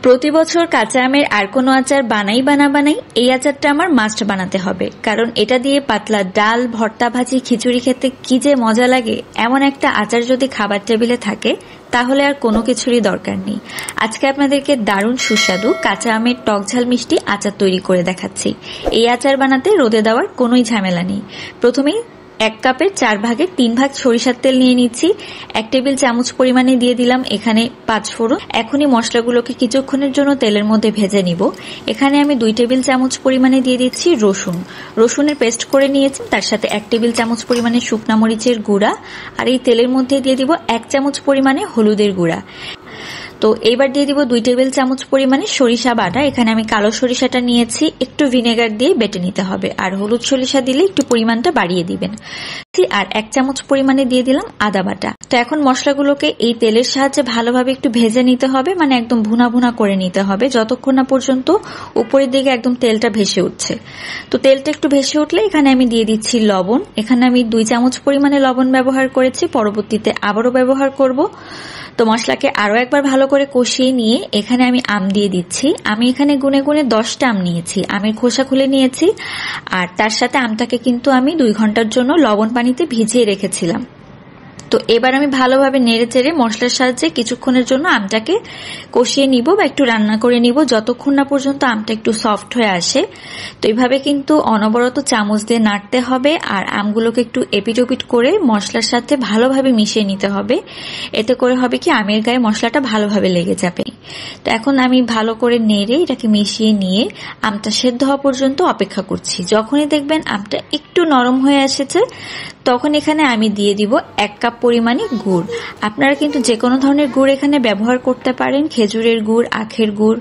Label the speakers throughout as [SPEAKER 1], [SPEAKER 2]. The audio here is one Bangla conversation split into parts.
[SPEAKER 1] প্রতি বছর কাঁচা আমের আর কোনো আচার বানাই এই আচারটা আমার মাস্ট বানাতে হবে, কারণ এটা দিয়ে পাতলা ডাল, ভর্তা, ভাজি, খিচুড়ি খেতে কি যে মজা লাগে। এমন একটা আচার যদি খাবার টেবিলে থাকে তাহলে আর কোনো কিছুরই দরকার নেই। আজকে আপনাদেরকে দারুণ সুস্বাদু কাঁচা আমের টক ঝাল মিষ্টি আচার তৈরি করে দেখাচ্ছি। এই আচার বানাতে রোদে দেওয়ার কোনোই ঝামেলা নেই। প্রথমেই 1 কাপের 4 ভাগের 3 ভাগ সরিষার তেল নিয়ে নিচ্ছি। 1 টেবিল চামচ পরিমাণে দিয়ে দিলাম এখানে 5 ফোড়ন। এখনই মশলাগুলোকে কিছুক্ষণের জন্য তেলের মধ্যে ভেজে নিব। এখানে আমি 2 টেবিল চামচ পরিমাণে দিয়ে দিচ্ছি রসুনের পেস্ট করে নিয়েছি। তার সাথে 1 টেবিল চামচ পরিমাণে শুকনা মরিচের গুঁড়া, আর এই তেলের মধ্যে দিয়ে দিব 1 চামচ পরিমাণে হলুদের গুঁড়া। তো এবার দিয়ে দিব 2 টেবিল চামচ পরিমাণে সরিষা বাটা। এখানে আমি কালো সরিষাটা নিয়েছি, একটু ভিনেগার দিয়ে বেটে নিতে হবে, আর হলুদ সরিষা দিলে একটু পরিমাণটা বাড়িয়ে দিবেন। আর 1 চামচ পরিমাণে দিয়ে দিলাম আদা বাটা। তো এখন মশলাগুলোকে এই তেলের সাহায্যে ভালোভাবে একটু ভেজে নিতে হবে, মানে একদম ভুনা ভুনা করে নিতে হবে, যতক্ষণ না পর্যন্ত উপরের দিকে একদম তেলটা ভেসে উঠছে। তো তেলটা একটু ভেসে উঠলে এখানে আমি দিয়ে দিচ্ছি লবণ। এখানে আমি 2 চামচ পরিমাণে লবণ ব্যবহার করেছি, পরবর্তীতে আবারও ব্যবহার করব। তো মশলাকে আরো একবার ভালো করে কষিয়ে নিয়ে এখানে আমি আম দিয়ে দিচ্ছি। আমি এখানে গুনে গুনে 10টা আম নিয়েছি, আমের খোসা খুলে নিয়েছি, আর তার সাথে আমটাকে কিন্তু আমি 2 ঘন্টার জন্য লবণ পানিতে ভিজিয়ে রেখেছিলাম। তো এবার আমি ভালোভাবে নেড়ে চেড়ে মশলার সাহায্যে কিছুক্ষণের জন্য আমটাকে কষিয়ে নিব বা একটু রান্না করে নিব, যতক্ষণ না পর্যন্ত আমটা একটু সফট হয়ে আসে। তো এইভাবে কিন্তু অনবরত চামচ দিয়ে নাড়তে হবে, আর আমগুলোকে একটু এপিট ওপিট করে মশলার সাথে ভালোভাবে মিশিয়ে নিতে হবে। এতে করে হবে কি আমের গায়ে মশলাটা ভালোভাবে লেগে যাবে। তো এখন আমি ভালো করে নেড়ে এটাকে মিশিয়ে নিয়ে আমটা সেদ্ধ হওয়া পর্যন্ত অপেক্ষা করছি। যখনই দেখবেন আমটা একটু নরম হয়ে এসেছে তখন এখানে আমি দিয়ে দিব 1 কাপ পরিমাণে গুড়। আপনারা কিন্তু যে কোনো ধরনের গুড় এখানে ব্যবহার করতে পারেন, খেজুরের গুড়, আখের গুড়,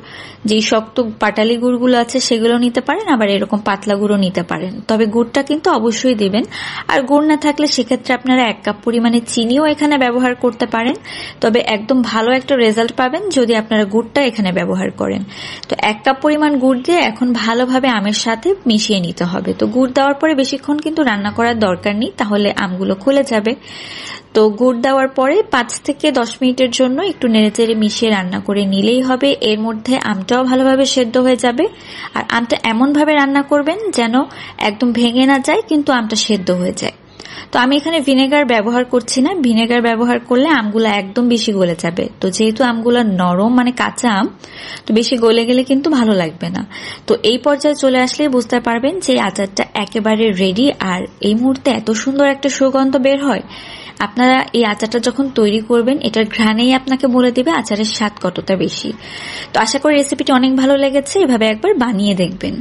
[SPEAKER 1] যেই শক্ত পাটালি গুড়গুলো আছে সেগুলো নিতে পারেন, আবার এরকম পাতলা গুঁড়ো নিতে পারেন। তবে গুড়টা কিন্তু অবশ্যই দিবেন। আর গুড় না থাকলে সেক্ষেত্রে আপনারা 1 কাপ পরিমাণে চিনিও এখানে ব্যবহার করতে পারেন, তবে একদম ভালো একটা রেজাল্ট পাবেন যদি আপনারা গুড়টা এখানে ব্যবহার করেন। তো 1 কাপ পরিমাণ গুড় দিয়ে এখন ভালোভাবে আমের সাথে মিশিয়ে নিতে হবে। তো গুড় দেওয়ার পরে বেশিক্ষণ কিন্তু রান্না করার দরকার নেই, তাহলে আমগুলো খুলে যাবে। তো গুড় দেওয়ার পরে 5 থেকে 10 মিনিটের জন্য একটু নেড়েচেড়ে মিশিয়ে রান্না করে নিলেই হবে। এর মধ্যে আমটাও ভালোভাবে সেদ্ধ হয়ে যাবে। আর আমটা এমন ভাবে রান্না করবেন যেন একদম ভেঙে না যায় কিন্তু আমটা সেদ্ধ হয়ে যায়। তো আমি এখানে ভিনেগার ব্যবহার করছি না, ভিনেগার ব্যবহার করলে আমগুলো একদম বেশি গলে যাবে। তো যেহেতু আমগুলো নরম, মানে কাঁচা আম, তো বেশি গলে গেলে কিন্তু ভালো লাগবে না। তো এই পর্যায়ে চলে আসলেই বুঝতে পারবেন যে আচারটা একেবারে রেডি। আর এই মুহূর্তে এত সুন্দর একটা সুগন্ধ বের হয়। আপনারা এই আচারটা যখন তৈরি করবেন এটার ঘ্রাণেই আপনাকে বলে দিবে আচারের স্বাদ কতটা বেশি। তো আশা করি রেসিপিটি অনেক ভালো লেগেছে, এভাবে একবার বানিয়ে দেখবেন।